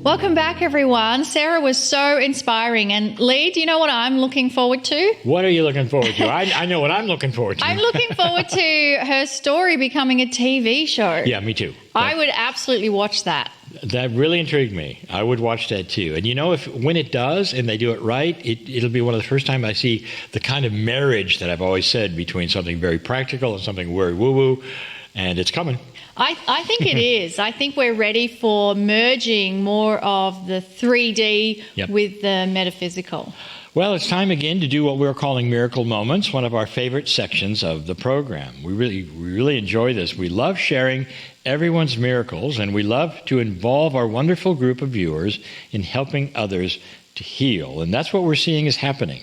Welcome back, everyone. Sarah was so inspiring. And Lee, do you know what I'm looking forward to? What are you looking forward to? I know what I'm looking forward to. I'm looking forward to her story becoming a TV show. Yeah, me too. I would absolutely watch that. That really intrigued me. I would watch that too. And you know, when it does and they do it right, it'll be one of the first time I see the kind of marriage that I've always said between something very practical and something very woo-woo, and it's coming. I think it is. I think we're ready for merging more of the 3D with the metaphysical. Well, it's time again to do what we're calling Miracle Moments, one of our favorite sections of the program. We really enjoy this. We love sharing everyone's miracles, and we love to involve our wonderful group of viewers in helping others to heal. And that's what we're seeing is happening.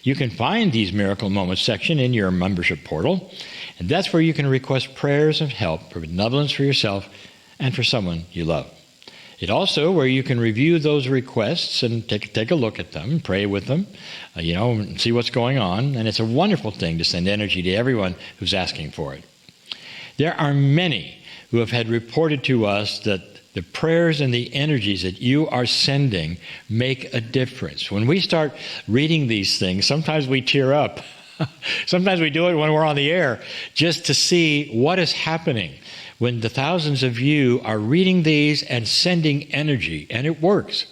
You can find these Miracle Moments section in your membership portal, and that's where you can request prayers of help for benevolence for yourself and for someone you love. It also where you can review those requests and take a look at them, pray with them, and see what's going on. And it's a wonderful thing to send energy to everyone who's asking for it. There are many who have had reported to us that the prayers and the energies that you are sending make a difference. When we start reading these things, sometimes we tear up. Sometimes we do it when we're on the air just to see what is happening when the thousands of you are reading these and sending energy, and it works.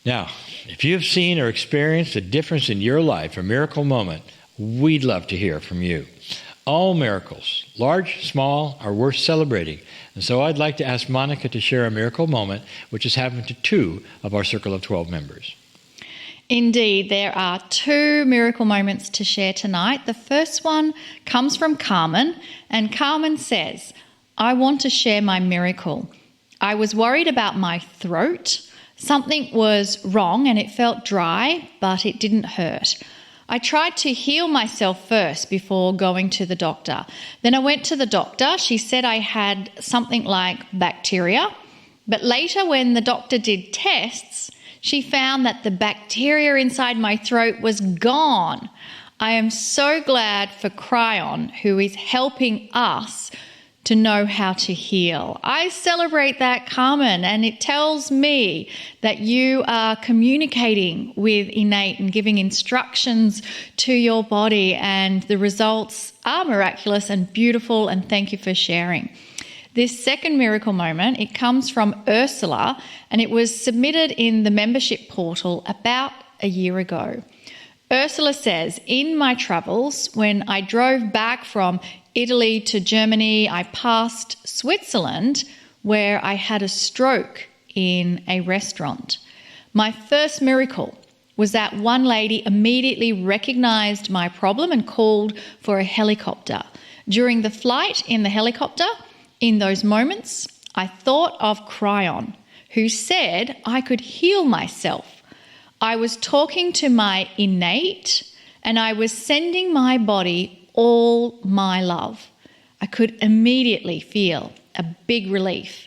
Now, if you've seen or experienced a difference in your life, a miracle moment, we'd love to hear from you. All miracles, large, small, are worth celebrating. And so I'd like to ask Monica to share a miracle moment which has happened to 2 of our Circle of 12 members. Indeed, there are 2 miracle moments to share tonight. The first one comes from Carmen, and Carmen says, I want to share my miracle. I was worried about my throat. Something was wrong and it felt dry, but it didn't hurt. I tried to heal myself first before going to the doctor. Then I went to the doctor. She said I had something like bacteria, but later when the doctor did tests, she found that the bacteria inside my throat was gone. I am so glad for Kryon, who is helping us to know how to heal. I celebrate that, Carmen, and it tells me that you are communicating with innate and giving instructions to your body, and the results are miraculous and beautiful, and thank you for sharing. This second miracle moment, it comes from Ursula, and it was submitted in the membership portal about a year ago. Ursula says, in my travels, when I drove back from Italy to Germany, I passed Switzerland, where I had a stroke in a restaurant. My first miracle was that one lady immediately recognized my problem and called for a helicopter. During the flight in the helicopter, in those moments, I thought of Kryon, who said I could heal myself. I was talking to my innate, and I was sending my body all my love. I could immediately feel a big relief.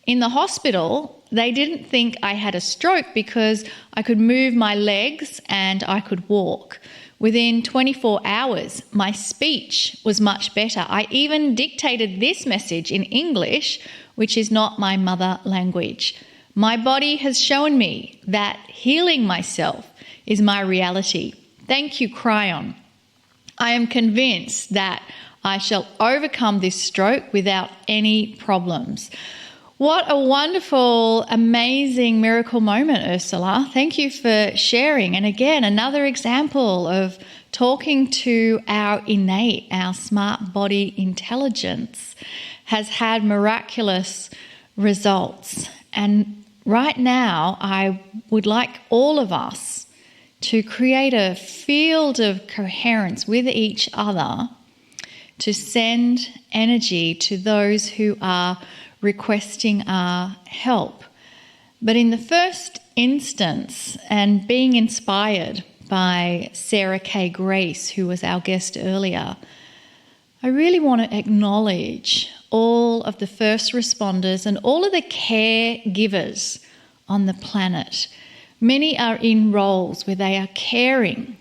In the hospital, they didn't think I had a stroke because I could move my legs and I could walk. Within 24 hours, my speech was much better. I even dictated this message in English, which is not my mother language. My body has shown me that healing myself is my reality. Thank you, Kryon. I am convinced that I shall overcome this stroke without any problems. What a wonderful, amazing miracle moment, Ursula. Thank you for sharing. And again, another example of talking to our innate, our smart body intelligence has had miraculous results. And right now, I would like all of us to create a field of coherence with each other to send energy to those who are requesting our help. But in the first instance, and being inspired by Sarah K. Grace, who was our guest earlier, I really want to acknowledge all of the first responders and all of the caregivers on the planet. Many are in roles where they are caring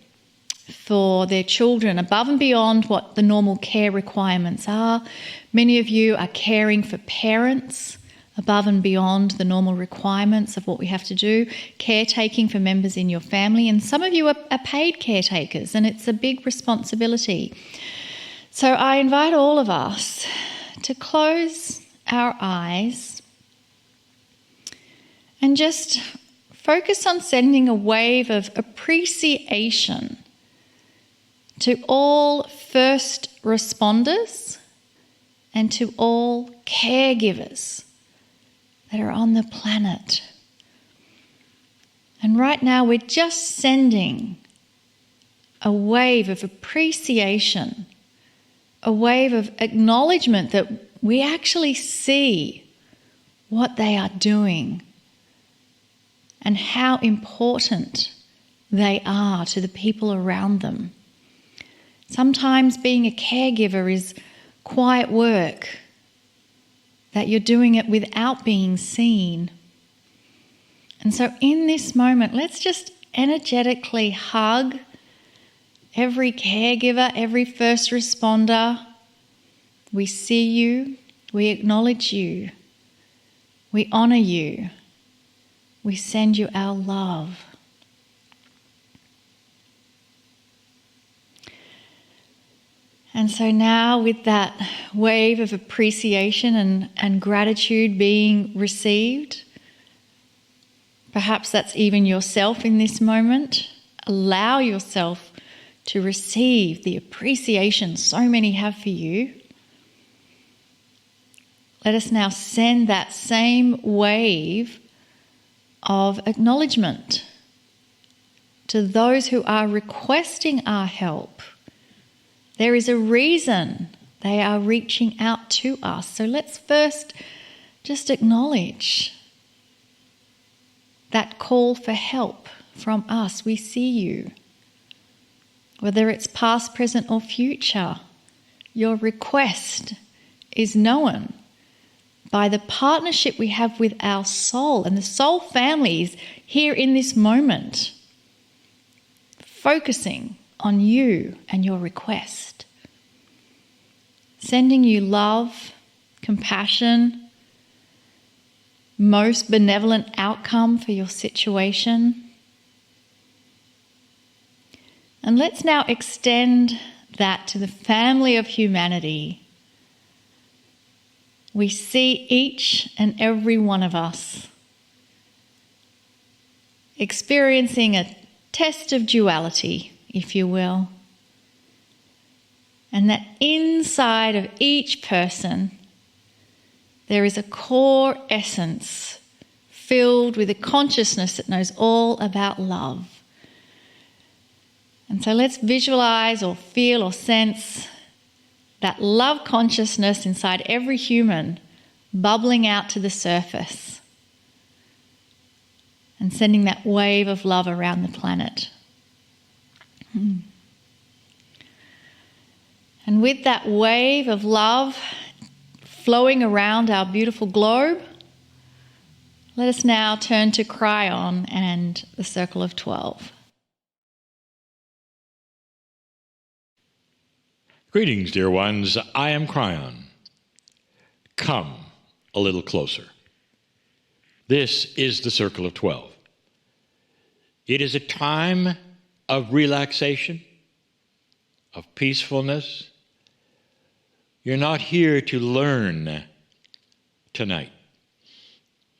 for their children above and beyond what the normal care requirements are. Many of you are caring for parents, above and beyond the normal requirements of what we have to do, caretaking for members in your family. And some of you are paid caretakers, and it's a big responsibility. So I invite all of us to close our eyes and just focus on sending a wave of appreciation to all first responders and to all caregivers that are on the planet. And right now we're just sending a wave of appreciation, a wave of acknowledgement that we actually see what they are doing and how important they are to the people around them. Sometimes being a caregiver is quiet work, that you're doing it without being seen. And so in this moment, let's just energetically hug every caregiver, every first responder. We see you, we acknowledge you, we honour you, we send you our love. And so now, with that wave of appreciation and gratitude being received, perhaps that's even yourself in this moment, allow yourself to receive the appreciation so many have for you. Let us now send that same wave of acknowledgement to those who are requesting our help. There is a reason they are reaching out to us. So let's first just acknowledge that call for help from us. We see you. Whether it's past, present, or future, your request is known by the partnership we have with our soul. And the soul family is here in this moment, focusing on you and your request, sending you love, compassion, most benevolent outcome for your situation. And let's now extend that to the family of humanity. We see each and every one of us experiencing a test of duality, if you will. And that inside of each person, there is a core essence filled with a consciousness that knows all about love. And so let's visualize or feel or sense that love consciousness inside every human bubbling out to the surface and sending that wave of love around the planet. And with that wave of love flowing around our beautiful globe, let us now turn to Kryon and the Circle of 12. Greetings, dear ones. I am Kryon. Come a little closer. This is the Circle of 12. It is a time of relaxation, of peacefulness. You're not here to learn tonight.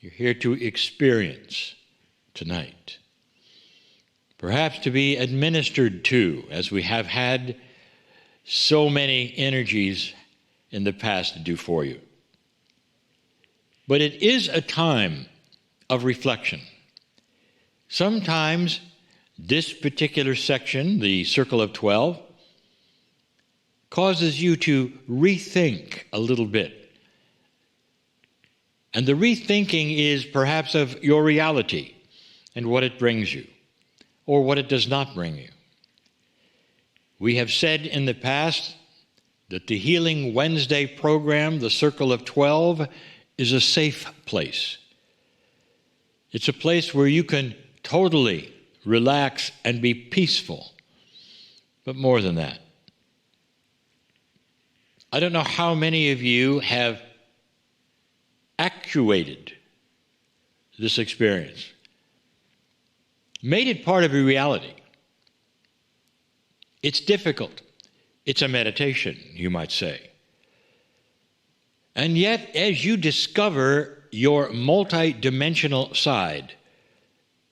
You're here to experience tonight. Perhaps to be administered to, as we have had so many energies in the past to do for you. But it is a time of reflection. Sometimes this particular section, the Circle of 12, causes you to rethink a little bit. And the rethinking is perhaps of your reality and what it brings you, or what it does not bring you. We have said in the past that the Healing Wednesday program, the Circle of 12, is a safe place. It's a place where you can totally relax and be peaceful. But more than that, I don't know how many of you have actuated this experience, made it part of your reality. It's difficult. It's a meditation, you might say. And yet, as you discover your multidimensional side,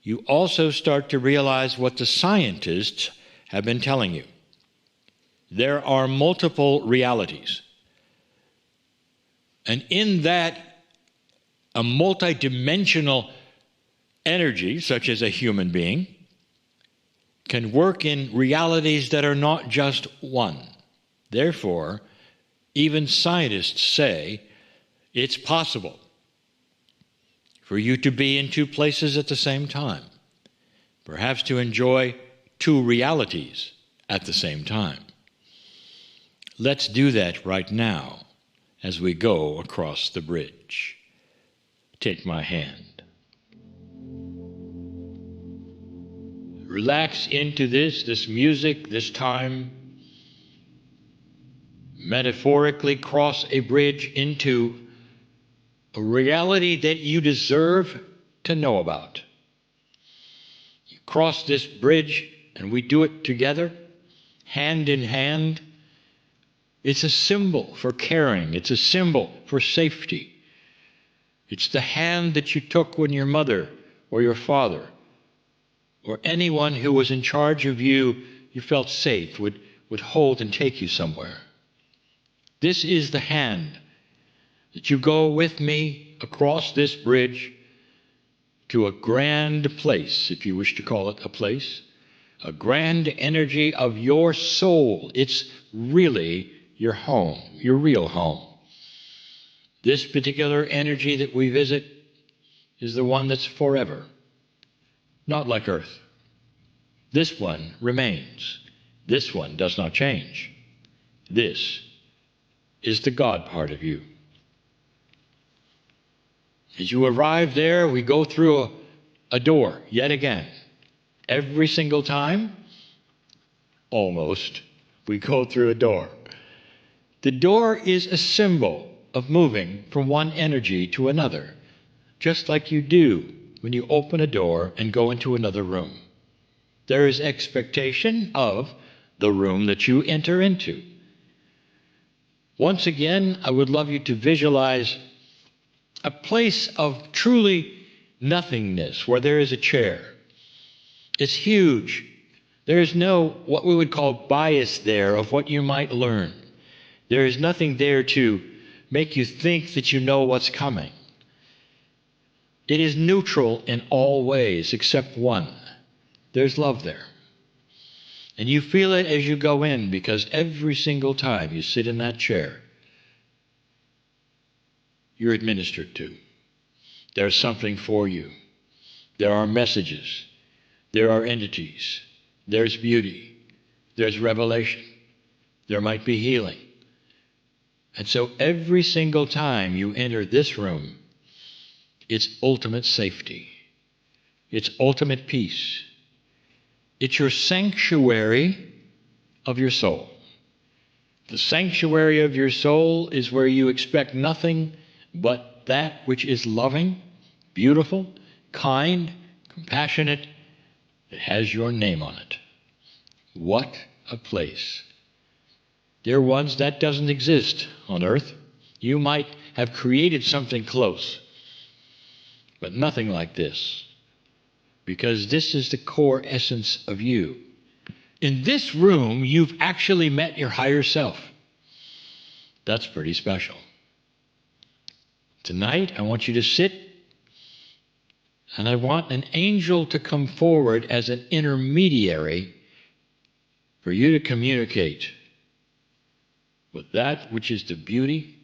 you also start to realize what the scientists have been telling you. There are multiple realities. And in that, a multidimensional energy, such as a human being, can work in realities that are not just one. Therefore, even scientists say it's possible for you to be in two places at the same time, perhaps to enjoy two realities at the same time. Let's do that right now as we go across the bridge. Take my hand. Relax into this music, this time. Metaphorically cross a bridge into a reality that you deserve to know about. You cross this bridge, and we do it together, hand in hand. It's a symbol for caring. It's a symbol for safety. It's the hand that you took when your mother or your father or anyone who was in charge of you felt safe, would hold and take you somewhere. This is the hand that you go with me across this bridge to a grand place, if you wish to call it a place, a grand energy of your soul. It's really your home, your real home. This particular energy that we visit is the one that's forever, not like Earth. This one remains. This one does not change. This is the God part of you. As you arrive there, we go through a door yet again. Every single time, almost, we go through a door. The door is a symbol of moving from one energy to another, just like you do when you open a door and go into another room. There is expectation of the room that you enter into. Once again, I would love you to visualize a place of truly nothingness where there is a chair. It's huge. There is no what we would call bias there of what you might learn. There is nothing there to make you think that you know what's coming. It is neutral in all ways except one. There's love there. And you feel it as you go in, because every single time you sit in that chair, you're administered to. There's something for you. There are messages. There are entities. There's beauty. There's revelation. There might be healing. And so every single time you enter this room, it's ultimate safety. It's ultimate peace. It's your sanctuary of your soul. The sanctuary of your soul is where you expect nothing but that which is loving, beautiful, kind, compassionate, that has your name on it. What a place. Dear ones, that doesn't exist on earth. You might have created something close, but nothing like this, because this is the core essence of you. In this room, you've actually met your higher self. That's pretty special. Tonight, I want you to sit, and I want an angel to come forward as an intermediary for you to communicate with that which is the beauty,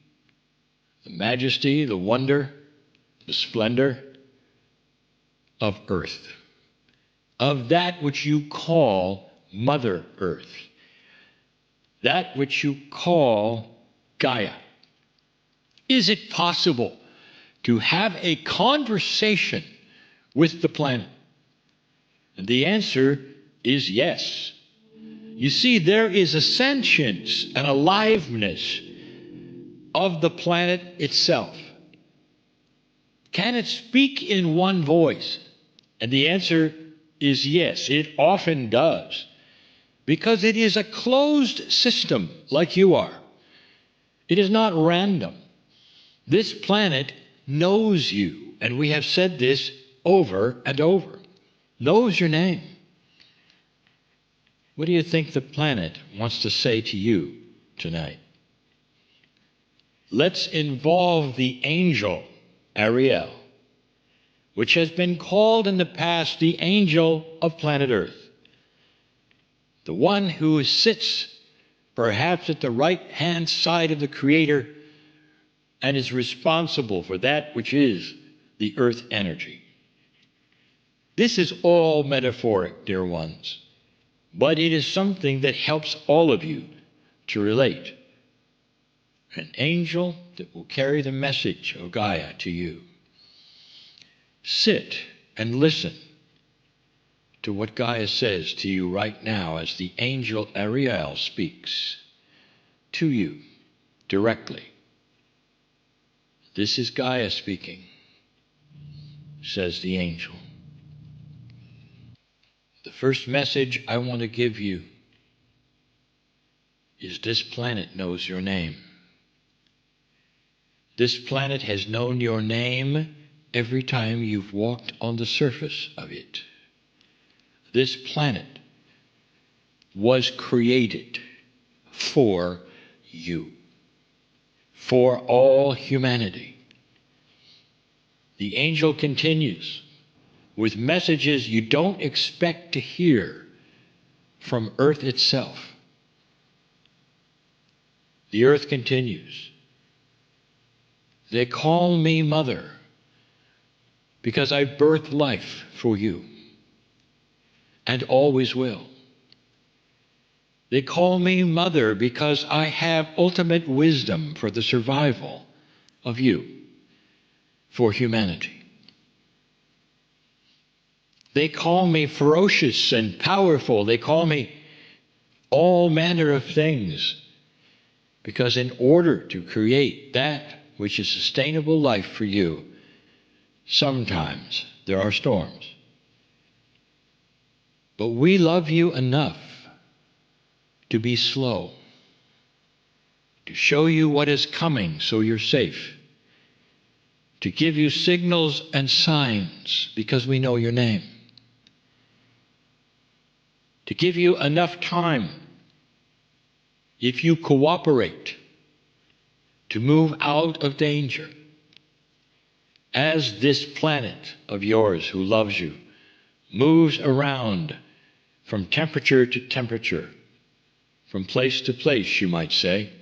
the majesty, the wonder, the splendor of Earth, of that which you call Mother Earth, that which you call Gaia. Is it possible to have a conversation with the planet? And the answer is yes. You see, there is a sentience and aliveness of the planet itself. Can it speak in one voice? And the answer is yes, it often does, because it is a closed system like you are. It is not random. This planet knows you, and we have said this over and over. Knows your name. What do you think the planet wants to say to you tonight? Let's involve the angel Ariel, which has been called in the past the angel of planet Earth, the one who sits perhaps at the right-hand side of the Creator and is responsible for that which is the earth energy. This is all metaphoric, dear ones, but it is something that helps all of you to relate. An angel that will carry the message of Gaia to you. Sit and listen to what Gaia says to you right now as the angel Ariel speaks to you directly. This is Gaia speaking, says the angel. The first message I want to give you is this planet knows your name. This planet has known your name every time you've walked on the surface of it. This planet was created for you, for all humanity. The angel continues with messages you don't expect to hear from Earth itself. The Earth continues. They call me Mother because I birthed life for you and always will. They call me Mother because I have ultimate wisdom for the survival of you, for humanity. They call me ferocious and powerful. They call me all manner of things because in order to create that which is sustainable life for you, sometimes there are storms. But we love you enough to be slow, to show you what is coming so you're safe, to give you signals and signs because we know your name, to give you enough time, if you cooperate, to move out of danger as this planet of yours who loves you moves around from temperature to temperature, from place to place, you might say,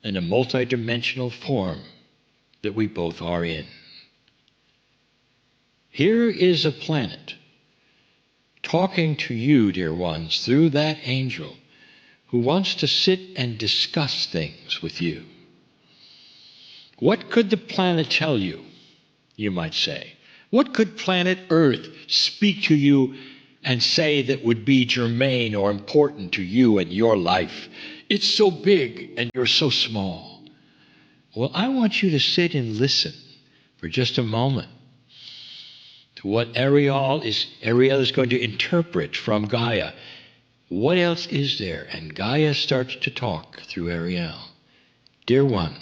in a multidimensional form that we both are in. Here is a planet talking to you, dear ones, through that angel who wants to sit and discuss things with you. What could the planet tell you, you might say? What could planet Earth speak to you and say that would be germane or important to you and your life? It's so big and you're so small. Well, I want you to sit and listen for just a moment to what Ariel is going to interpret from Gaia. What else is there? And Gaia starts to talk through Ariel. Dear one,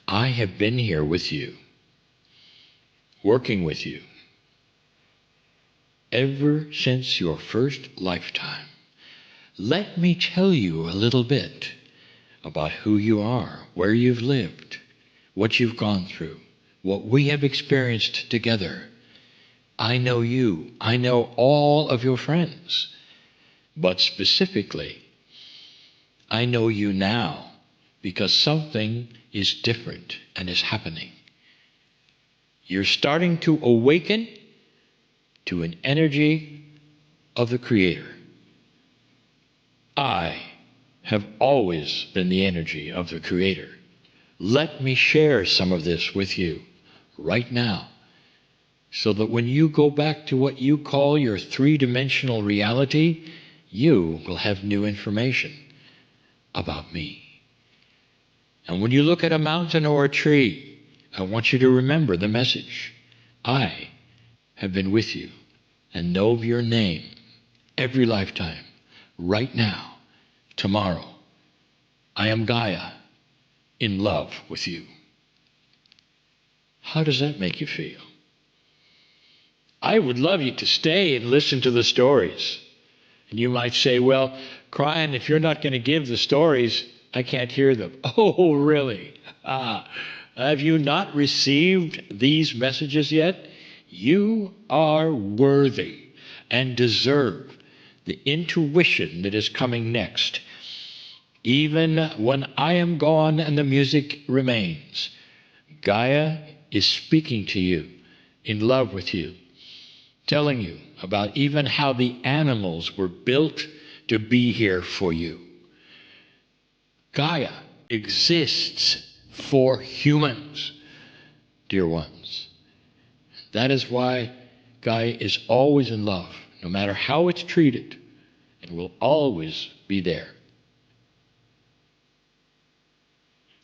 I have been here with you, working with you, ever since your first lifetime. Let me tell you a little bit about who you are, where you've lived, what you've gone through, what we have experienced together. I know you. I know all of your friends. But specifically, I know you now because something is different and is happening. You're starting to awaken to an energy of the Creator. I have always been the energy of the Creator. Let me share some of this with you right now, so that when you go back to what you call your three-dimensional reality, you will have new information about me. And when you look at a mountain or a tree, I want you to remember the message. I have been with you and know of your name every lifetime, right now, tomorrow. I am Gaia, in love with you. How does that make you feel? I would love you to stay and listen to the stories. And you might say, well, Kryon, if you're not going to give the stories, I can't hear them. Oh, really? Have you not received these messages yet? You are worthy and deserve the intuition that is coming next. Even when I am gone and the music remains, Gaia is speaking to you, in love with you, telling you about even how the animals were built to be here for you. Gaia exists for humans, dear ones. That is why Gaia is always in love, no matter how it's treated, and will always be there.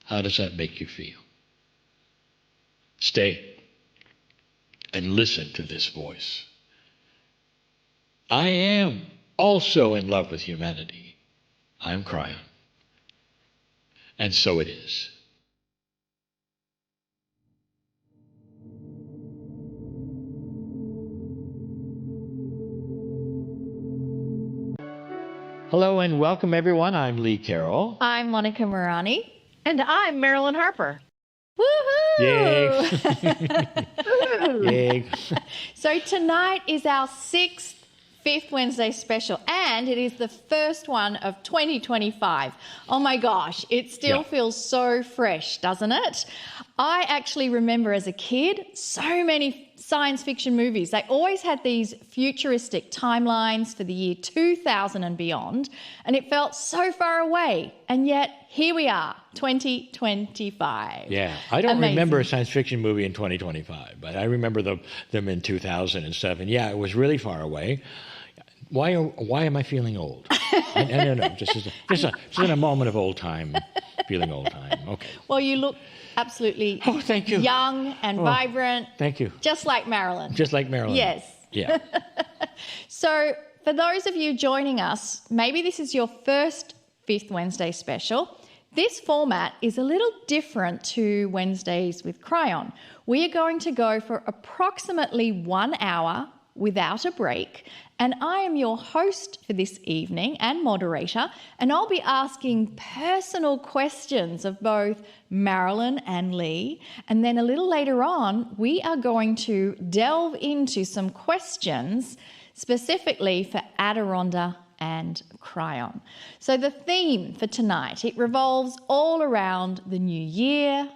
How does that make you feel? Stay and listen to this voice. I am also in love with humanity. I am Kryon. And so it is. Hello and welcome, everyone. I'm Lee Carroll. I'm Monica Morani. And I'm Marilyn Harper. Woohoo! Yay. So tonight is our Fifth Wednesday special, and it is the first one of 2025. Oh my gosh, it still feels so fresh, doesn't it? I actually remember as a kid so many science fiction movies. They always had these futuristic timelines for the year 2000 and beyond, and it felt so far away. And yet, here we are, 2025. Yeah, I don't Amazing. remember a science fiction movie in 2025, but I remember them in 2007. Yeah, it was really far away. Why am I feeling old? No, just in a moment of old time, feeling old time. Okay. Well, you look absolutely thank you. young and vibrant. Thank you. Just like Marilyn. Just like Marilyn. Yes. Yeah. So for those of you joining us, maybe this is your first Fifth Wednesday special. This format is a little different to Wednesdays with Kryon. We are going to go for approximately 1 hour without a break, and I am your host for this evening and moderator, and I'll be asking personal questions of both Marilyn and Lee, and then a little later on we are going to delve into some questions specifically for Adironda and Kryon. So the theme for tonight, it revolves all around the new year,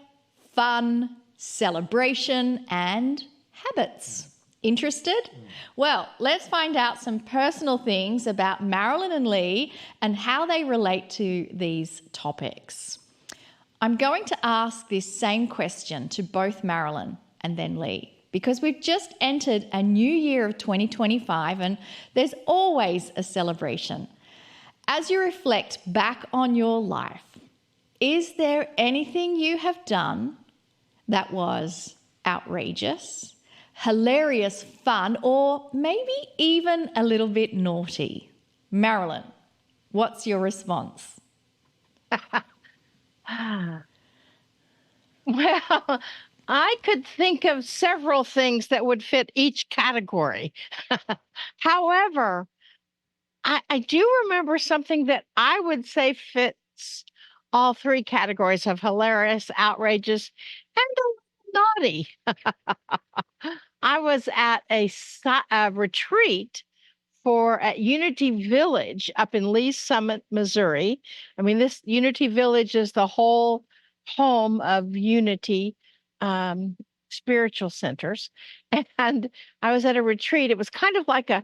fun, celebration, and habits. Interested? Well, let's find out some personal things about Marilyn and Lee and how they relate to these topics. I'm going to ask this same question to both Marilyn and then Lee, because we've just entered a new year of 2025 and there's always a celebration. As you reflect back on your life, is there anything you have done that was outrageous, hilarious, fun, or maybe even a little bit naughty? Marilyn, what's your response? Well, I could think of several things that would fit each category. However, I do remember something that I would say fits all three categories of hilarious, outrageous, and naughty. I was at a retreat at Unity Village up in Lee's Summit, Missouri. I mean, this Unity Village is the whole home of Unity spiritual centers. And I was at a retreat. It was kind of like a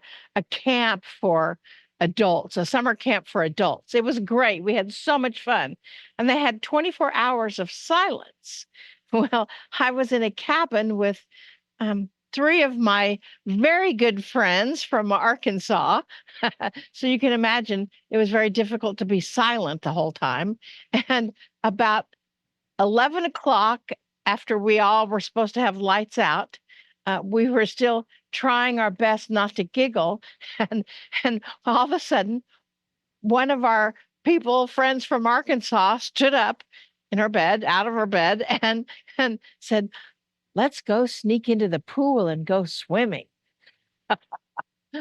camp for adults, a summer camp for adults. It was great. We had so much fun. And they had 24 hours of silence. Well, I was in a cabin with three of my very good friends from Arkansas. So you can imagine it was very difficult to be silent the whole time. And about 11 o'clock, after we all were supposed to have lights out, we were still trying our best not to giggle. And all of a sudden, one of our friends from Arkansas, stood up in her bed, out of her bed, and said, "Let's go sneak into the pool and go swimming."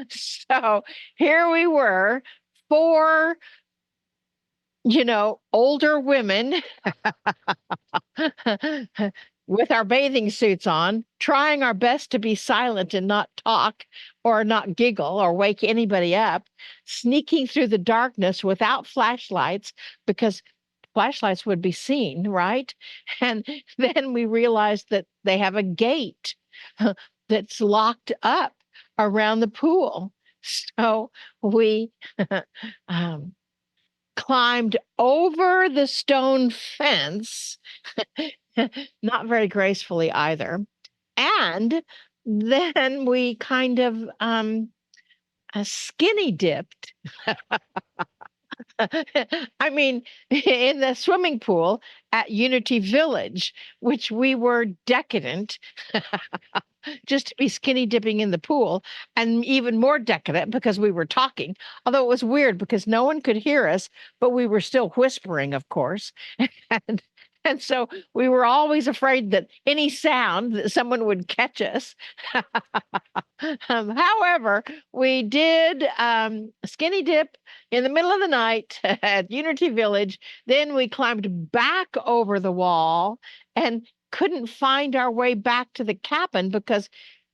So here we were, four, older women with our bathing suits on, trying our best to be silent and not talk or not giggle or wake anybody up, sneaking through the darkness without flashlights because flashlights would be seen, right? And then we realized that they have a gate that's locked up around the pool. So we climbed over the stone fence, not very gracefully either. And then we kind of skinny dipped. I mean, in the swimming pool at Unity Village, which we were decadent just to be skinny dipping in the pool, and even more decadent because we were talking, although it was weird because no one could hear us, but we were still whispering, of course. And so we were always afraid that any sound that someone would catch us. However, we did skinny dip in the middle of the night at Unity Village. Then we climbed back over the wall and couldn't find our way back to the cabin because,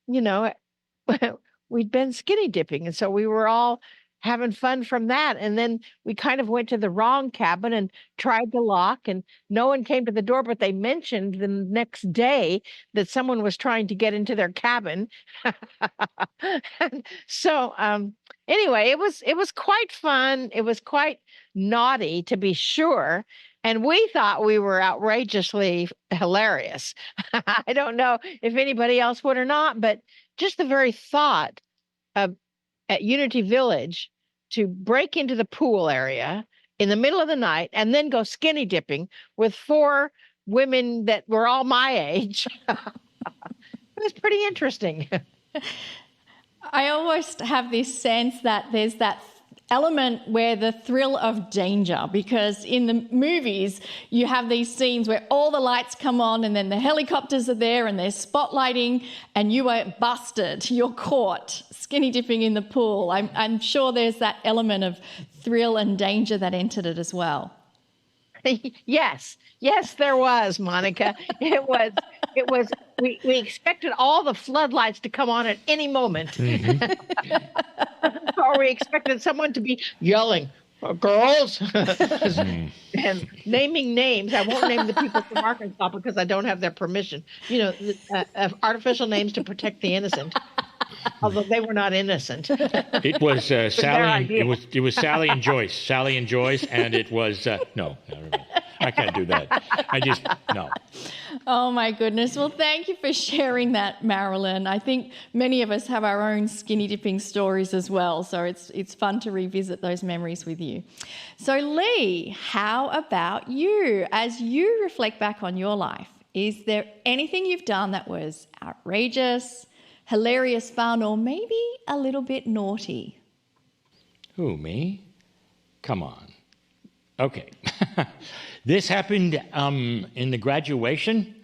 we'd been skinny dipping. And so we were all having fun from that. And then we kind of went to the wrong cabin and tried the lock, and no one came to the door, but they mentioned the next day that someone was trying to get into their cabin. So anyway, it was quite fun. It was quite naughty, to be sure. And we thought we were outrageously hilarious. I don't know if anybody else would or not, but just the very thought of at Unity Village to break into the pool area in the middle of the night and then go skinny dipping with four women that were all my age. It was pretty interesting. I almost have this sense that there's that element where the thrill of danger, because in the movies you have these scenes where all the lights come on and then the helicopters are there and they're spotlighting and you are busted, you're caught skinny dipping in the pool. I'm sure there's that element of thrill and danger that entered it as well. Yes, there was, Monica. It was. We expected all the floodlights to come on at any moment, or we expected someone to be yelling, "Girls," and naming names. I won't name the people from Arkansas because I don't have their permission. Artificial names to protect the innocent. Although they were not innocent. It was Sally. It was Sally and Joyce. Sally and Joyce, and it was no. I can't do that. No. Oh my goodness. Well, thank you for sharing that, Marilyn. I think many of us have our own skinny dipping stories as well, so it's fun to revisit those memories with you. So Lee, how about you? As you reflect back on your life, is there anything you've done that was outrageous, hilarious, fun, or maybe a little bit naughty? Who, me? Come on. Okay. This happened in the graduation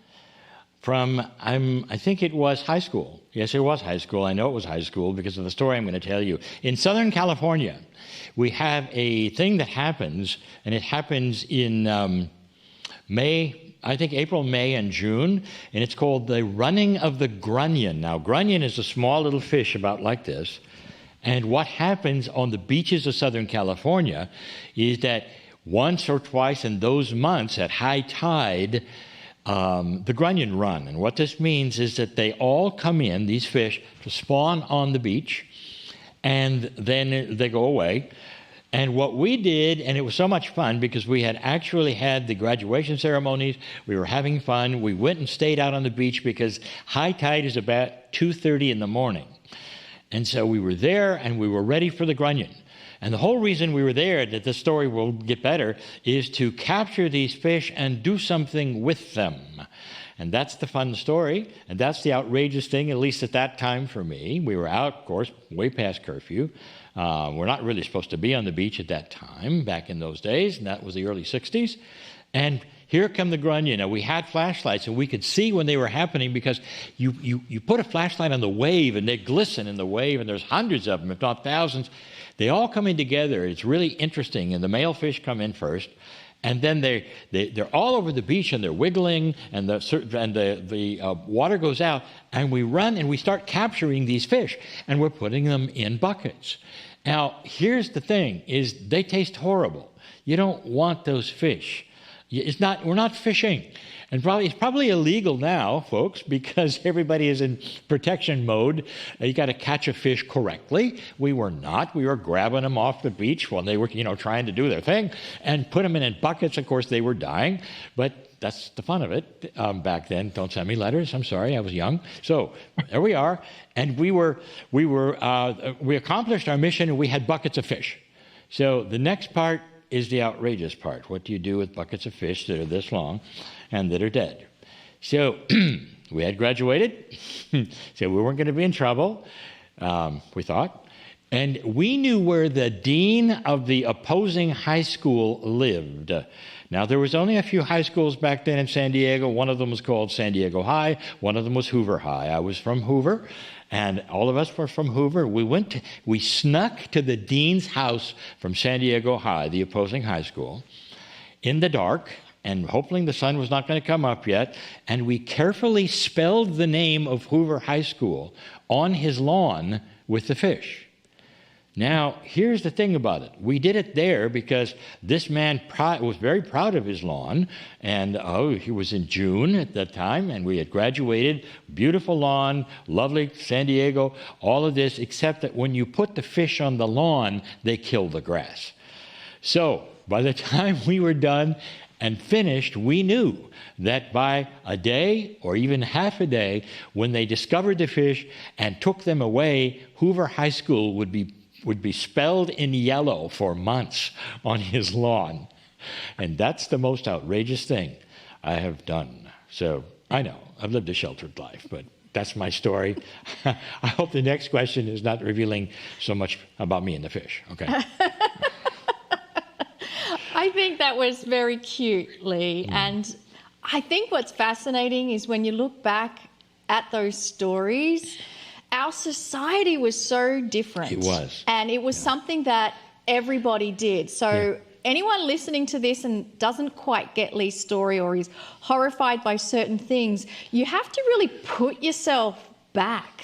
from, I think it was high school. Yes, it was high school. I know it was high school because of the story I'm going to tell you. In Southern California, we have a thing that happens, and it happens in May, I think April, May, and June, and it's called the running of the grunion. Now, grunion is a small little fish about like this, and what happens on the beaches of Southern California is that once or twice in those months at high tide, the grunion run. And what this means is that they all come in, these fish, to spawn on the beach, and then they go away. And what we did, and it was so much fun because we had actually had the graduation ceremonies, we were having fun, we went and stayed out on the beach because high tide is about 2:30 in the morning. And so we were there and we were ready for the grunion. And the whole reason we were there, that this story will get better, is to capture these fish and do something with them. And that's the fun story, and that's the outrageous thing, at least at that time for me. We were out, of course, way past curfew. We're not really supposed to be on the beach at that time, back in those days, and that was the early 60s. And here come the grunion. Now, we had flashlights, and we could see when they were happening because you put a flashlight on the wave, and they glisten in the wave, and there's hundreds of them, if not thousands. They all come in together. It's really interesting, and the male fish come in first. And then they're all over the beach, and they're wiggling, and the water goes out, and we run and we start capturing these fish, and we're putting them in buckets. Now, here's the thing: is they taste horrible. You don't want those fish. We're not fishing. And it's probably illegal now, folks, because everybody is in protection mode. You got to catch a fish correctly. We were not. We were grabbing them off the beach when they were, trying to do their thing, and put them in buckets. Of course, they were dying, but that's the fun of it back then. Don't send me letters. I'm sorry, I was young. So there we are, and we accomplished our mission, and we had buckets of fish. So the next part is the outrageous part. What do you do with buckets of fish that are this long and that are dead? So we had graduated, so we weren't going to be in trouble, we thought. And we knew where the dean of the opposing high school lived. Now, there was only a few high schools back then in San Diego. One of them was called San Diego High. One of them was Hoover High. I was from Hoover, and all of us were from Hoover. We snuck to the dean's house from San Diego High, the opposing high school, in the dark, and hoping the sun was not going to come up yet, and we carefully spelled the name of Hoover High School on his lawn with the fish. Now, here's the thing about it. We did it there because this man was very proud of his lawn, and he was in June at that time, and we had graduated. Beautiful lawn, lovely San Diego, all of this, except that when you put the fish on the lawn, they kill the grass. So by the time we were done and finished, we knew that by a day or even half a day, when they discovered the fish and took them away, Hoover High School would be spelled in yellow for months on his lawn. And that's the most outrageous thing I have done. So I know, I've lived a sheltered life, but that's my story. I hope the next question is not revealing so much about me and the fish, okay? I think that was very cute, Lee. And I think what's fascinating is when you look back at those stories, our society was so different. It was. And it was something that everybody did. So anyone listening to this and doesn't quite get Lee's story or is horrified by certain things, you have to really put yourself back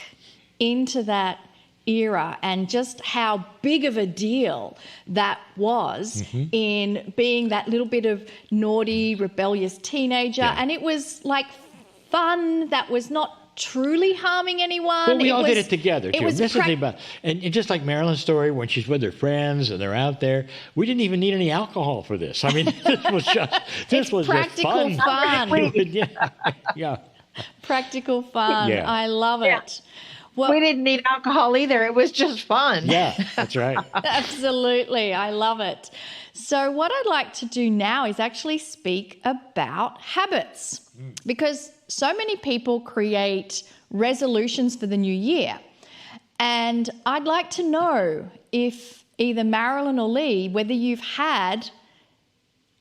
into that era and just how big of a deal that was in being that little bit of naughty, rebellious teenager. And it was like fun that was not truly harming anyone. Well, we all did it together, too. This is and just like Marilyn's story, when she's with her friends and they're out there, we didn't even need any alcohol for this. I mean, this was practical just fun. Yeah. Practical fun. Yeah. I love it. Well, we didn't need alcohol either. It was just fun. Yeah, that's right. Absolutely. I love it. So what I'd like to do now is actually speak about habits, because so many people create resolutions for the new year. And I'd like to know if either Marilyn or Lee, whether you've had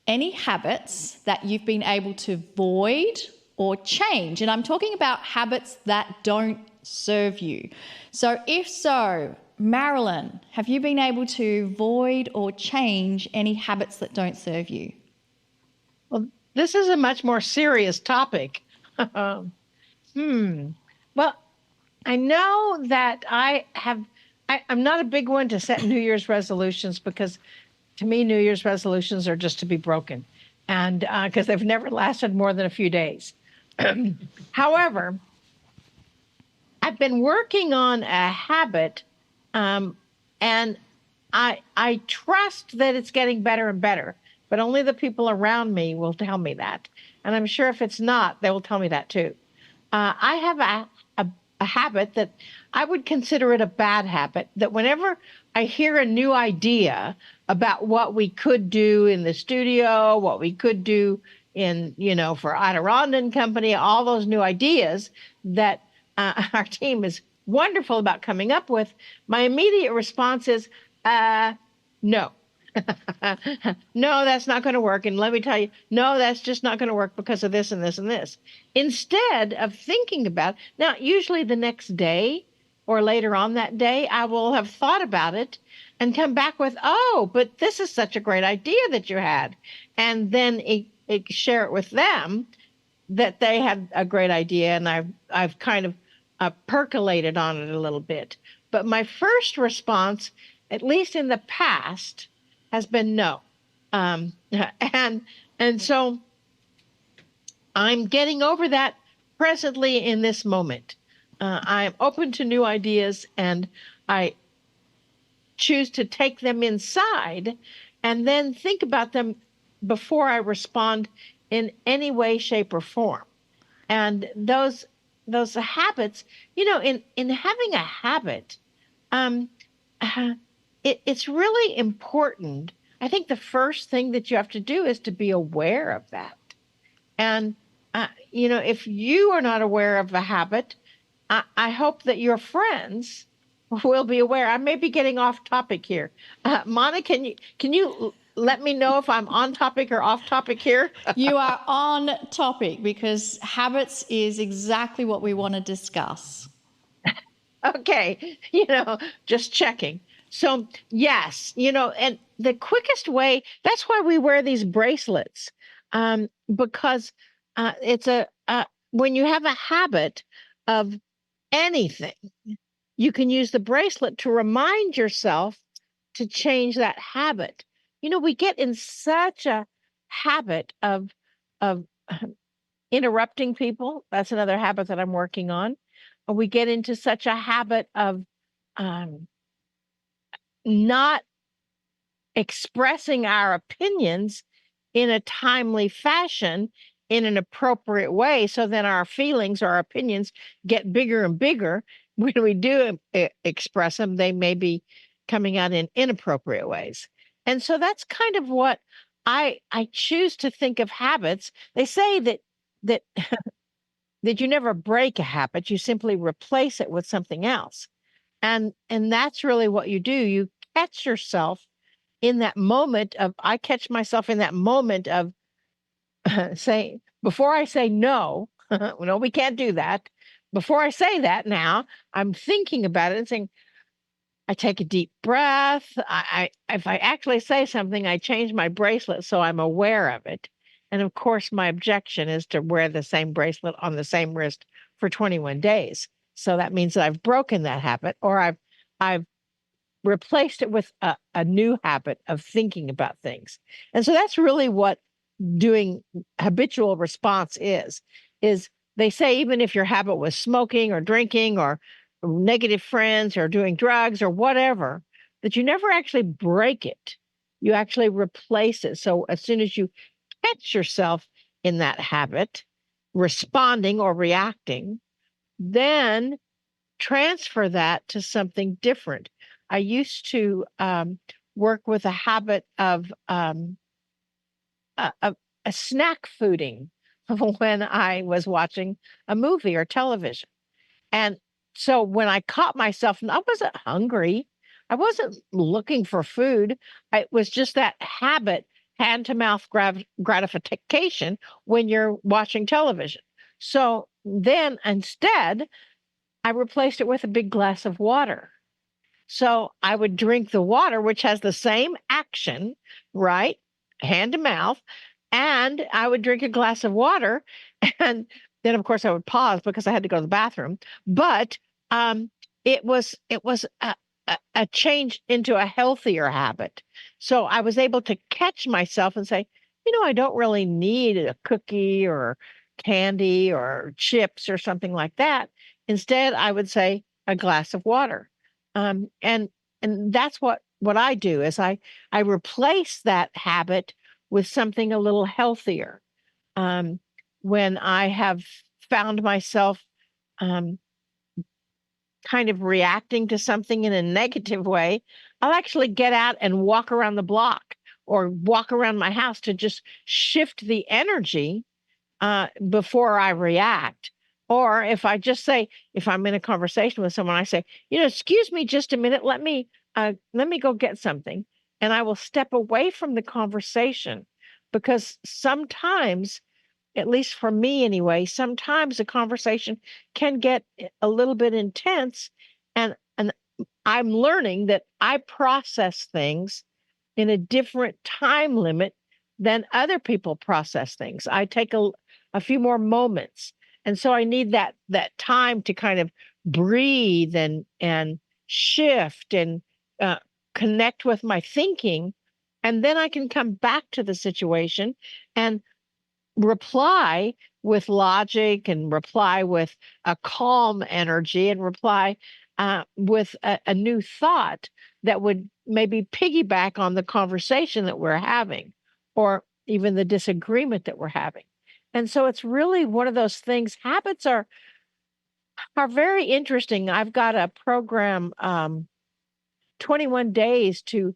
any habits that you've been able to void or change. And I'm talking about habits that don't serve you. So if so, Marilyn, have you been able to void or change any habits that don't serve you? Well, this is a much more serious topic. Well, I know that I'm not a big one to set New Year's resolutions, because to me, New Year's resolutions are just to be broken, and because they've never lasted more than a few days. However, I've been working on a habit, and I trust that it's getting better and better, but only the people around me will tell me that. And I'm sure if it's not, they will tell me that too. I have a habit that I would consider it a bad habit, that whenever I hear a new idea about what we could do in the studio, what we could do in, for Adirondack Company, all those new ideas that our team is wonderful about coming up with, my immediate response is, no. No, that's not going to work. And let me tell you, no, that's just not going to work because of this and this and this. Instead of thinking about, now, usually the next day or later on that day, I will have thought about it and come back with, oh, but this is such a great idea that you had. And then share it with them that they had a great idea, and I've kind of percolated on it a little bit. But my first response, at least in the past, has been no. And so I'm getting over that presently in this moment. I'm open to new ideas, and I choose to take them inside and then think about them before I respond in any way, shape, or form. And those habits, in having a habit, it's really important. I think the first thing that you have to do is to be aware of that. And, if you are not aware of a habit, I hope that your friends will be aware. I may be getting off topic here. Mona, can you let me know if I'm on topic or off topic here? You are on topic, because habits is exactly what we want to discuss. Okay, just checking. So yes, and the quickest way, that's why we wear these bracelets, because it's when you have a habit of anything, you can use the bracelet to remind yourself to change that habit. We get in such a habit of interrupting people. That's another habit that I'm working on. We get into such a habit of not expressing our opinions in a timely fashion, in an appropriate way. So then our feelings, our opinions get bigger and bigger. When we do express them, they may be coming out in inappropriate ways. And so that's kind of what I choose to think of habits. They say that that you never break a habit, you simply replace it with something else. And that's really what you do. You catch yourself in that moment of, I catch myself in that moment of saying, before I say no, no, we can't do that. Before I say that now, I'm thinking about it and saying, I take a deep breath. If I actually say something, I change my bracelet so I'm aware of it. And of course, my objection is to wear the same bracelet on the same wrist for 21 days. So that means that I've broken that habit, or I've replaced it with a new habit of thinking about things. And so that's really what doing habitual response is they say, even if your habit was smoking or drinking or negative friends or doing drugs or whatever, that you never actually break it. You actually replace it. So as soon as you catch yourself in that habit, responding or reacting, then transfer that to something different. I used to work with a habit of a snack fooding when I was watching a movie or television. And so when I caught myself, and I wasn't hungry, I wasn't looking for food. It was just that habit, hand to mouth gratification when you're watching television. So then instead, I replaced it with a big glass of water. So I would drink the water, which has the same action, right? Hand to mouth. And I would drink a glass of water. And then, of course, I would pause because I had to go to the bathroom. But it was a change into a healthier habit. So I was able to catch myself and say, I don't really need a cookie or candy or chips or something like that. Instead, I would say a glass of water. And that's what I do is I replace that habit with something a little healthier. When I have found myself kind of reacting to something in a negative way, I'll actually get out and walk around the block or walk around my house to just shift the energy before I react. Or if I just say, if I'm in a conversation with someone, I say, excuse me just a minute, let me go get something. And I will step away from the conversation, because sometimes, at least for me anyway, sometimes a conversation can get a little bit intense. And I'm learning that I process things in a different time limit than other people process things. I take a few more moments. And so I need that time to kind of breathe and shift and connect with my thinking. And then I can come back to the situation and reply with logic, and reply with a calm energy, and reply with a new thought that would maybe piggyback on the conversation that we're having, or even the disagreement that we're having. And so it's really one of those things. Habits are very interesting. I've got a program, 21 days to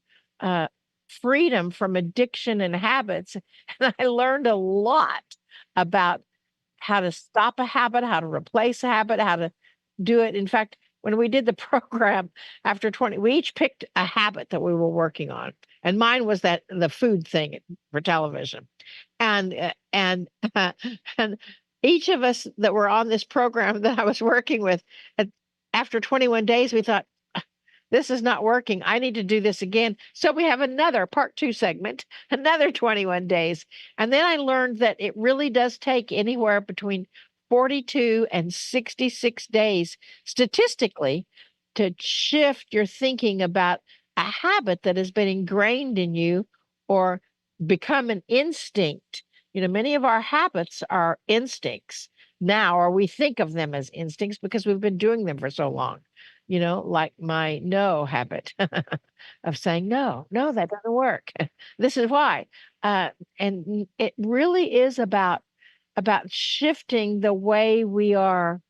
freedom from addiction and habits. And I learned a lot about how to stop a habit, how to replace a habit, how to do it. In fact, when we did the program after 20, we each picked a habit that we were working on. And mine was the food thing for television. And and each of us that were on this program that I was working with, after 21 days, we thought, this is not working. I need to do this again. So we have another part 2 segment, another 21 days. And then I learned that it really does take anywhere between 42 and 66 days statistically to shift your thinking about a habit that has been ingrained in you or become an instinct. Many of our habits are instincts now, or we think of them as instincts because we've been doing them for so long. Like my no habit of saying, no, that doesn't work. This is why. And it really is about shifting the way we are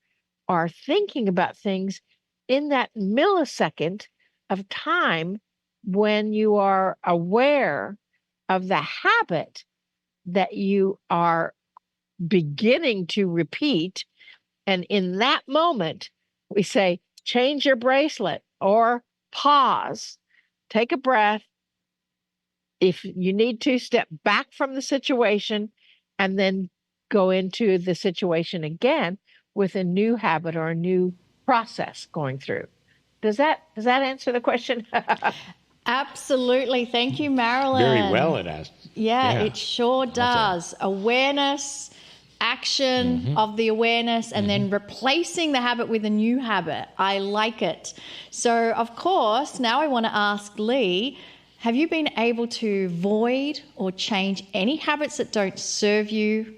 thinking about things in that millisecond of time when you are aware of the habit that you are beginning to repeat. And in that moment, we say, change your bracelet, or pause, take a breath. If you need to, step back from the situation and then go into the situation again with a new habit or a new process going through. Does that answer the question? Absolutely. Thank you, Marilyn. Very well it has. Yeah, it sure does. Awareness, action of the awareness, and then replacing the habit with a new habit. I like it. So, of course, now I want to ask Lee, have you been able to void or change any habits that don't serve you